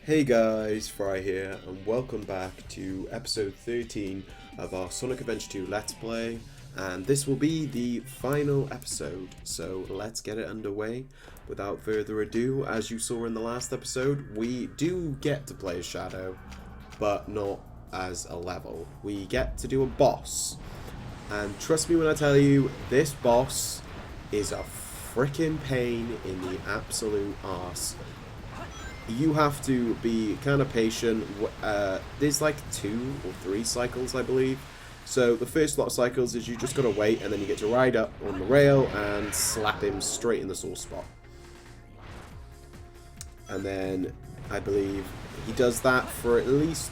Hey guys, Fry here, and welcome back to episode 13 of our Sonic Adventure 2 Let's Play, and this will be the final episode, so let's get it underway. Without further ado, as you saw in the last episode, we do get to play as Shadow, but not as a level. We get to do a boss, and trust me when I tell you, this boss is a freaking pain in the absolute arse. You have to be kind of patient. There's like 2 or 3 cycles, I believe. So the first lot of cycles is you just gotta wait, and then you get to ride up on the rail and slap him straight in the sore spot. And then I believe he does that for at least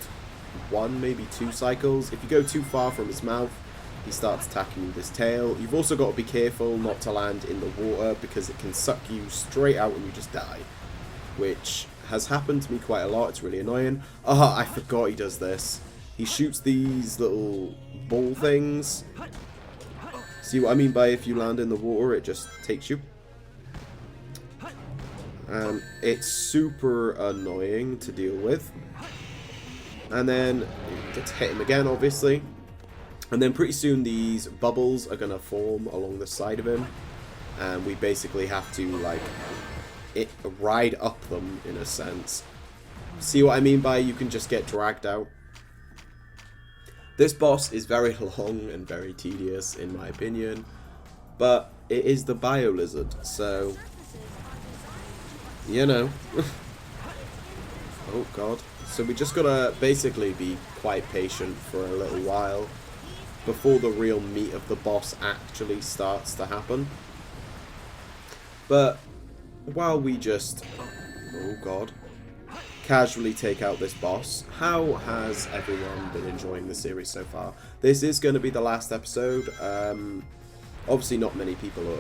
1, maybe 2 cycles. If you go too far from his mouth, he starts attacking you with his tail. You've also got to be careful not to land in the water because it can suck you straight out and you just die, which has happened to me quite a lot. It's really annoying. Oh, I forgot he does this. He shoots these little ball things. See what I mean by if you land in the water, it just takes you. It's super annoying to deal with. And then you get to hit him again, obviously. And then pretty soon these bubbles are going to form along the side of him. And we basically have to, like, ride up them in a sense. See what I mean by you can just get dragged out? This boss is very long and very tedious in my opinion, but it is the Bio Lizard, so you know. Oh god. So we just gotta basically be quite patient for a little while before the real meat of the boss actually starts to happen. But while we just, oh god, casually take out this boss, how has everyone been enjoying the series so far? This is going to be the last episode. Obviously not many people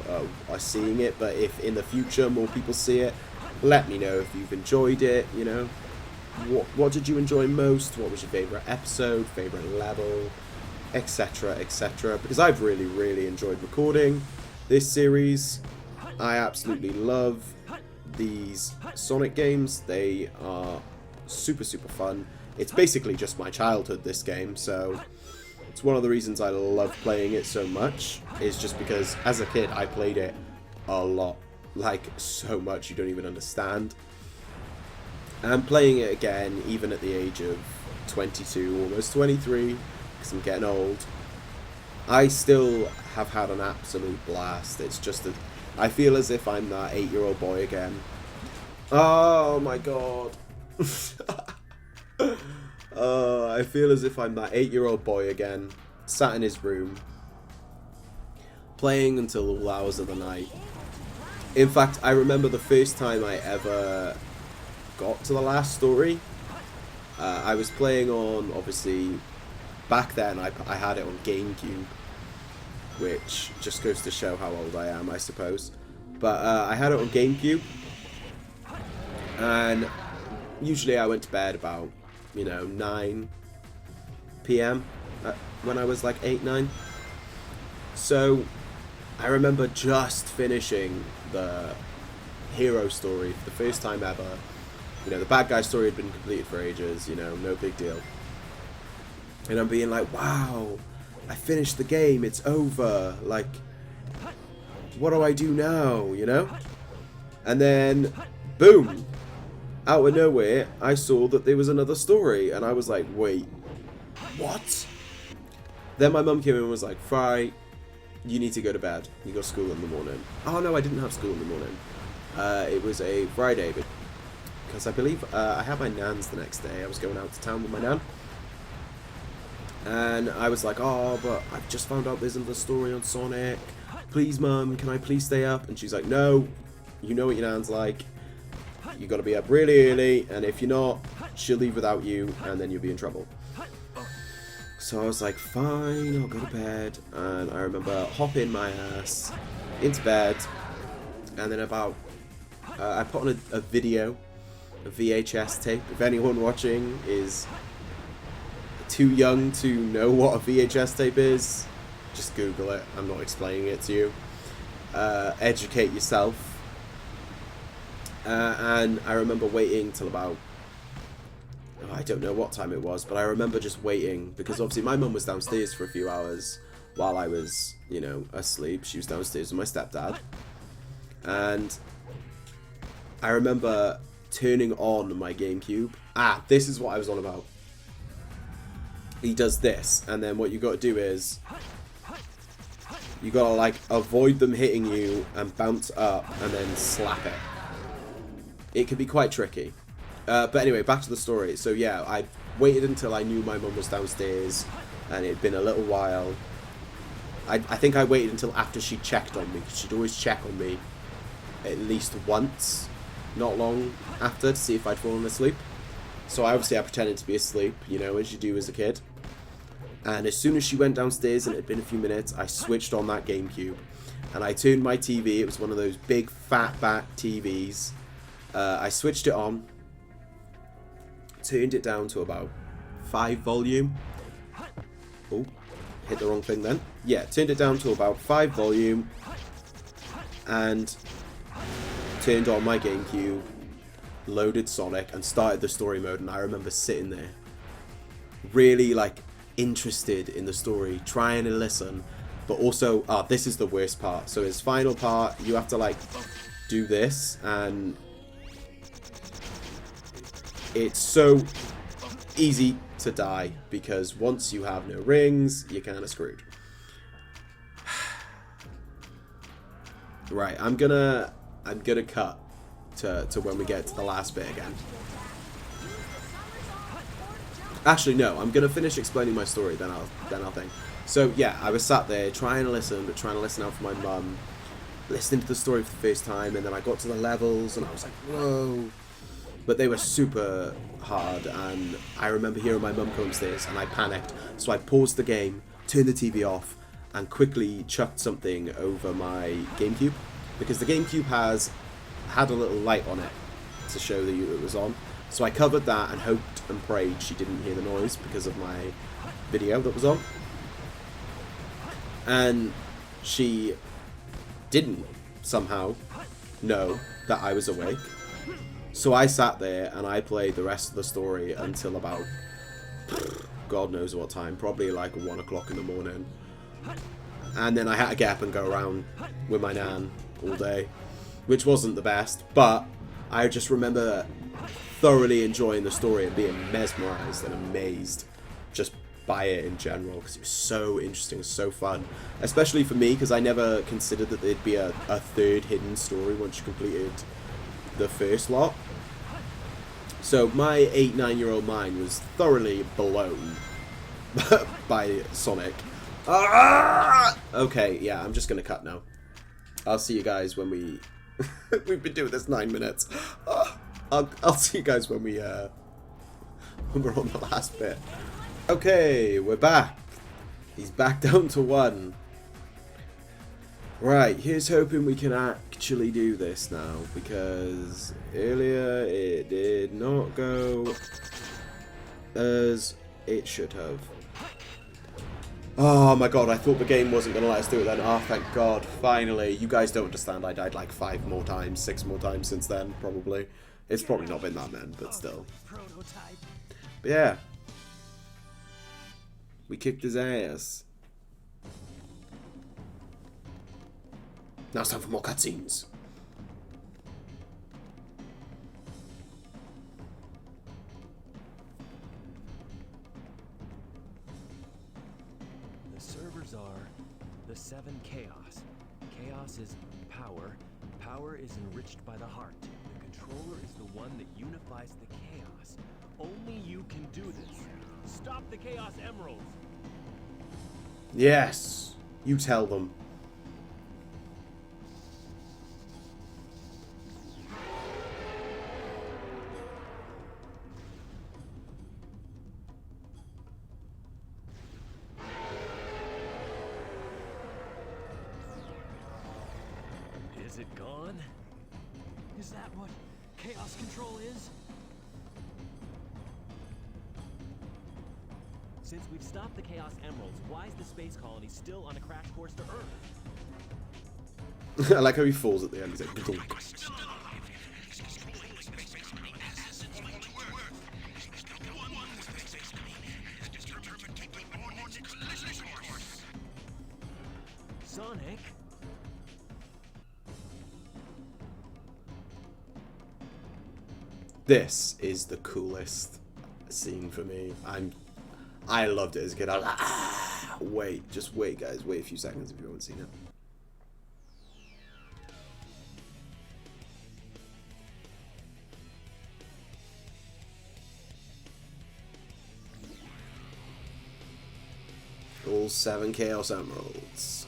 are seeing it, but if in the future more people see it, let me know if you've enjoyed it, you know. What did you enjoy most? What was your favourite episode, favourite level, etc, etc. Because I've really enjoyed recording this series. I absolutely love these Sonic games. They are super fun. It's basically just my childhood, this game, so it's one of the reasons I love playing it so much, is just because as a kid I played it a lot, like so much you don't even understand. And playing it again, even at the age of 22, almost 23, because I'm getting old, I still have had an absolute blast. It's just that I feel as if I'm that 8-year-old boy again. Oh my god. I feel as if I'm that 8-year-old boy again, sat in his room, playing until all hours of the night. In fact, I remember the first time I ever got to the last story. I was playing on, obviously, back then I had it on GameCube, which just goes to show how old I am, I suppose. But I had it on GameCube, and usually I went to bed about, you know, 9 PM when I was like 8, 9. So I remember just finishing the hero story for the first time ever. You know, the bad guy story had been completed for ages, you know, no big deal. And I'm being like, wow, I finished the game, it's over, like, what do I do now, you know? And then, boom, out of nowhere, I saw that there was another story, and I was like, wait, what? Then my mum came in and was like, Fry, you need to go to bed, you got school in the morning. Oh no, I didn't have school in the morning. It was a Friday, because I believe I had my nan's the next day. I was going out to town with my nan. And I was like, oh, but I've just found out there's another story on Sonic. Please, Mum, can I please stay up? And she's like, no, you know what your nan's like. You got to be up really early, and if you're not, she'll leave without you, and then you'll be in trouble. So I was like, fine, I'll go to bed. And I remember hopping my ass into bed, and then about, I put on a video, a VHS tape. If anyone watching is too young to know what a VHS tape is, just Google it. I'm not explaining it to you. Educate yourself. And I remember waiting till about I don't know what time it was, but I remember just waiting, because obviously my mum was downstairs for a few hours while I was, you know, asleep. She was downstairs with my stepdad. And I remember turning on my GameCube. Ah, this is what I was on about. He does this, and then what you got to do is you got to like avoid them hitting you and bounce up and then slap it. It can be quite tricky. But anyway, back to the story. So yeah, I waited until I knew my mum was downstairs, and it had been a little while. I think I waited until after she checked on me, because she'd always check on me at least once, not long after, to see if I'd fallen asleep. So I pretended to be asleep, you know, as you do as a kid. And as soon as she went downstairs, and it had been a few minutes, I switched on that GameCube. And I turned my TV, it was one of those big fat back TVs. I switched it on, turned it down to about 5 volume. Oh, hit the wrong thing then. Yeah, turned it down to about 5 volume. And turned on my GameCube, loaded Sonic, and started the story mode. And I remember sitting there, really like interested in the story, trying to listen, but also, this is the worst part. So his final part, you have to like do this, and it's so easy to die, because once you have no rings, you're kind of screwed. Right, I'm gonna cut to when we get to the last bit again. Actually, no, I'm gonna finish explaining my story, then I'll think. So yeah, I was sat there trying to listen out for my mum, listening to the story for the first time, and then I got to the levels, and I was like, whoa. But they were super hard, and I remember hearing my mum come upstairs, and I panicked. So I paused the game, turned the TV off, and quickly chucked something over my GameCube, because the GameCube had a little light on it to show that it was on. So I covered that and hoped and prayed she didn't hear the noise because of my video that was on. And she didn't somehow know that I was awake. So I sat there and I played the rest of the story until about God knows what time, probably like 1 o'clock in the morning. And then I had to get up and go around with my nan all day, which wasn't the best, but I just remember thoroughly enjoying the story and being mesmerized and amazed just by it in general, because it was so interesting, so fun, especially for me, because I never considered that there'd be a third hidden story once you completed the first lot. So my 8-9-year-old mind was thoroughly blown by Sonic. Okay, yeah, I'm just gonna cut now. I'll see you guys when we we've been doing this 9 minutes. I'll see you guys when we're on the last bit. Okay, we're back. He's back down to 1. Right, here's hoping we can actually do this now, because earlier it did not go as it should have. Oh my god, I thought the game wasn't going to let us do it then. Oh, thank god, finally. You guys don't understand, I died like 5 more times, 6 more times since then, probably. It's probably not been that many, but still. But yeah. We kicked his ass. Now it's time for more cutscenes. The servers are the 7 chaos. Chaos is power. Power is enriched by the heart. The controller is the one that unifies the chaos. Only you can do this. Stop the Chaos Emeralds! Yes, you tell them. Is it gone? Is that what Chaos Control is? Since we've stopped the Chaos Emeralds, why is the space colony still on a crash course to Earth? I like how he falls at the end. He's like, "Gunk." Sonic. This is the coolest scene for me. I loved it as a kid. I was like, ah! Wait, just wait, guys. Wait a few seconds if you haven't seen it. All 7 Chaos Emeralds.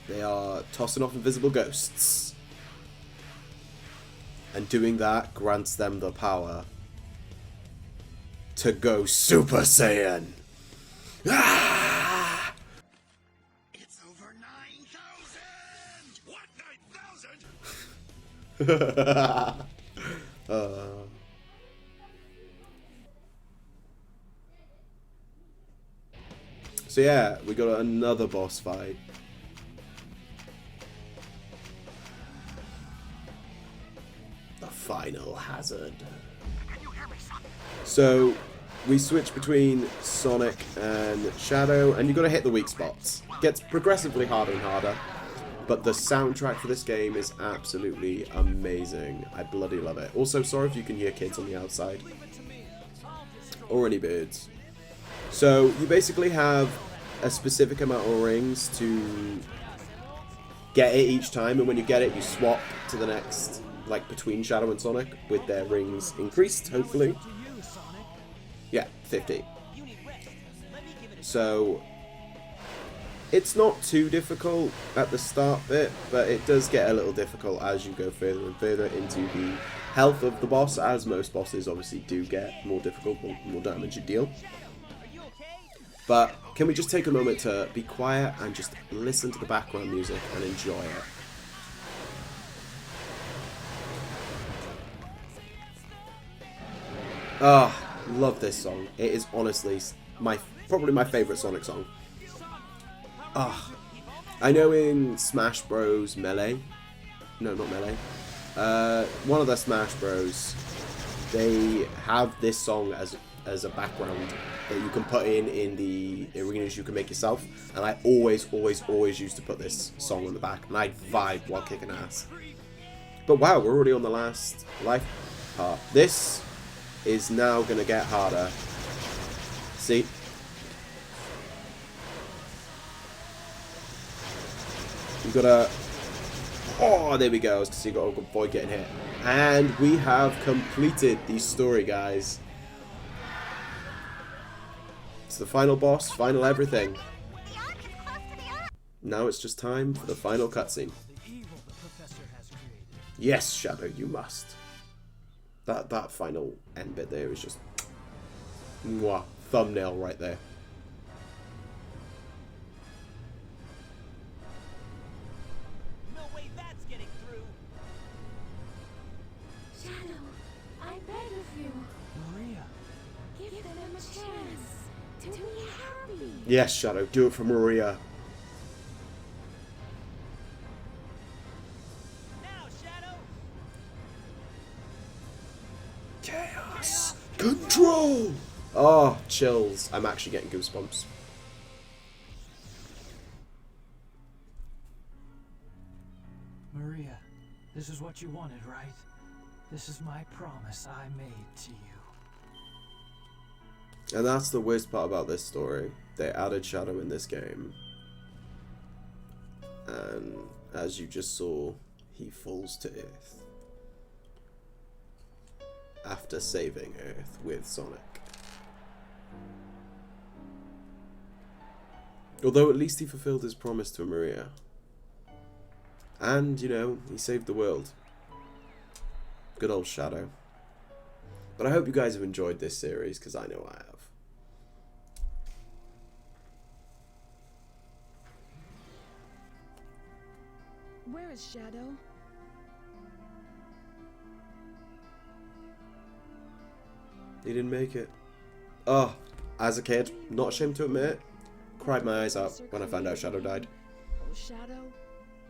They are tossing off invisible ghosts. And doing that grants them the power to go Super Saiyan. Ah! It's over 9,000! What, 9,000? So yeah, we got another boss fight. The final hazard. So we switch between Sonic and Shadow, and you've got to hit the weak spots. Gets progressively harder and harder, but the soundtrack for this game is absolutely amazing. I bloody love it. Also, sorry if you can hear kids on the outside. Or any birds. So you basically have a specific amount of rings to get it each time, and when you get it, you swap to the next, like between Shadow and Sonic, with their rings increased, hopefully. Yeah, 50. So it's not too difficult at the start bit, but it does get a little difficult as you go further and further into the health of the boss, as most bosses obviously do get more difficult the more damage you deal. But can we just take a moment to be quiet and just listen to the background music and enjoy it? Ah, love this song. It is honestly probably my favorite Sonic song. Ah, I know in Smash Bros. Melee, no, not Melee, one of the Smash Bros. They have this song as a background that you can put in the arenas you can make yourself, and I always used to put this song on the back, and I'd vibe while kicking ass. But wow, we're already on the last life part. This is now gonna get harder. See? You gotta... Oh, there we go. So you got to avoid getting hit. And we have completed the story, guys. It's the final boss, final everything. Now it's just time for the final cutscene. Yes, Shadow, you must. That final end bit there is just... Mwah, thumbnail right there. No way that's getting through. Shadow, I beg of you, Maria. give them a chance to be happy. Yes, Shadow, do it for Maria. Now, Shadow. Chaos control! Oh, chills. I'm actually getting goosebumps. Maria, this is what you wanted, right? This is my promise I made to you. And that's the worst part about this story. They added Shadow in this game. And as you just saw, he falls to Earth. After saving Earth with Sonic. Although at least he fulfilled his promise to Maria. And, you know, he saved the world. Good old Shadow. But I hope you guys have enjoyed this series, because I know I have. Where is Shadow? He didn't make it. Oh, as a kid, not ashamed to admit it, cried my eyes out when I found out Shadow died. Oh, Shadow,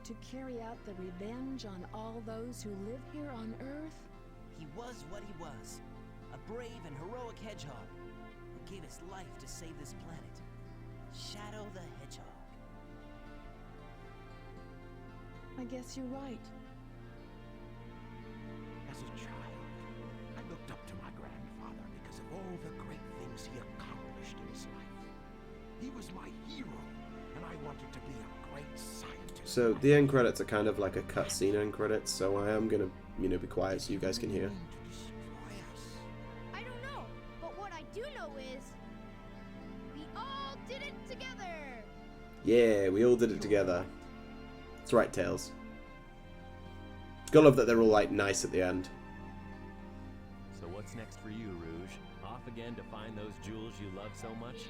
to carry out the revenge on all those who live here on Earth? He was what he was. A brave and heroic hedgehog who gave his life to save this planet. Shadow the Hedgehog. I guess you're right. As a child, I looked up to my grandfather because of all the great things he accomplished in his life. He was my hero, and I wanted to be a great scientist. So the end credits are kind of like a cutscene end credits, so I am gonna, be quiet so you guys can hear. To destroy us. I don't know, but what I do know is we all did it together. Yeah, we all did it together. That's right, Tails. Gotta love that they're all like nice at the end. So what's next for you, Rouge? Off again to find those jewels you love so much?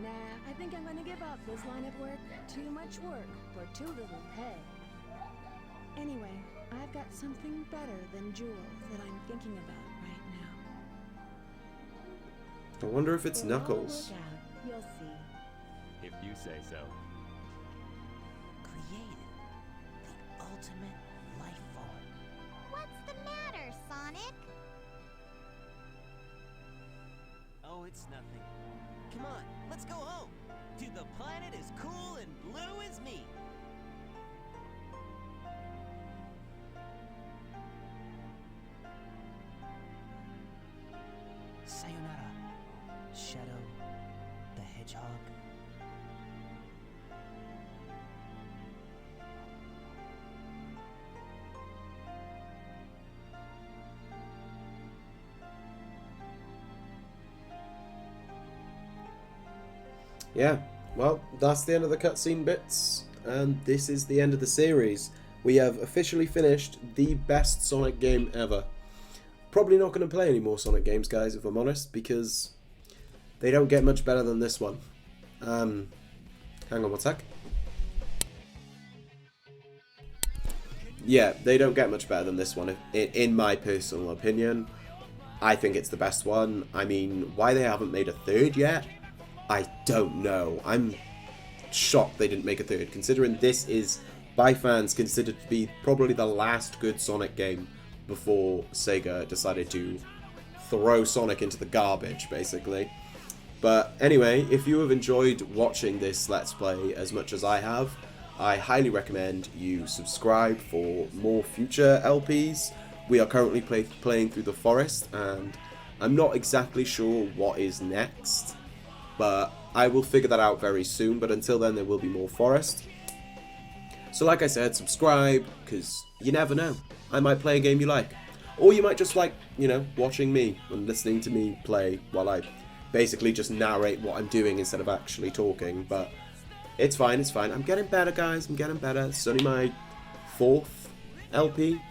Nah, I think I'm gonna give up this line of work. Too much work for too little pay. Anyway, I've got something better than jewels that I'm thinking about right now. I wonder if it's It'll all Knuckles. work out. You'll see. If you say so. Created the ultimate life form. What's the matter, Sonic? Oh, it's nothing. Come on, let's go home. To the planet as cool and blue as me. Sayonara, Shadow the Hedgehog. Yeah, well, that's the end of the cutscene bits, and this is the end of the series. We have officially finished the best Sonic game ever. Probably not going to play any more Sonic games, guys, if I'm honest, because they don't get much better than this one. Hang on one sec. Yeah, they don't get much better than this one, in my personal opinion. I think it's the best one. I mean, why they haven't made a third yet? I don't know. I'm shocked they didn't make a third, considering this is, by fans, considered to be probably the last good Sonic game before Sega decided to throw Sonic into the garbage, basically. But anyway, if you have enjoyed watching this Let's Play as much as I have, I highly recommend you subscribe for more future LPs. We are currently playing through the forest, and I'm not exactly sure what is next, but I will figure that out very soon. But until then, there will be more forest. So like I said, subscribe, because you never know. I might play a game you like. Or you might just like, watching me and listening to me play while I basically just narrate what I'm doing instead of actually talking. But it's fine, it's fine. I'm getting better, guys. I'm getting better. It's only my 4th LP.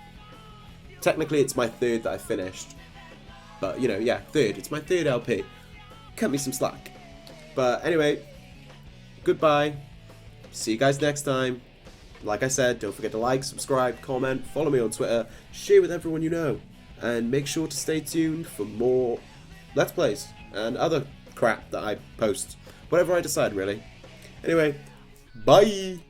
Technically, it's my 3rd that I finished. But, yeah, 3rd. It's my 3rd LP. Cut me some slack. But anyway, goodbye. See you guys next time. Like I said, don't forget to like, subscribe, comment, follow me on Twitter, share with everyone you know, and make sure to stay tuned for more Let's Plays and other crap that I post. Whatever I decide, really. Anyway, bye!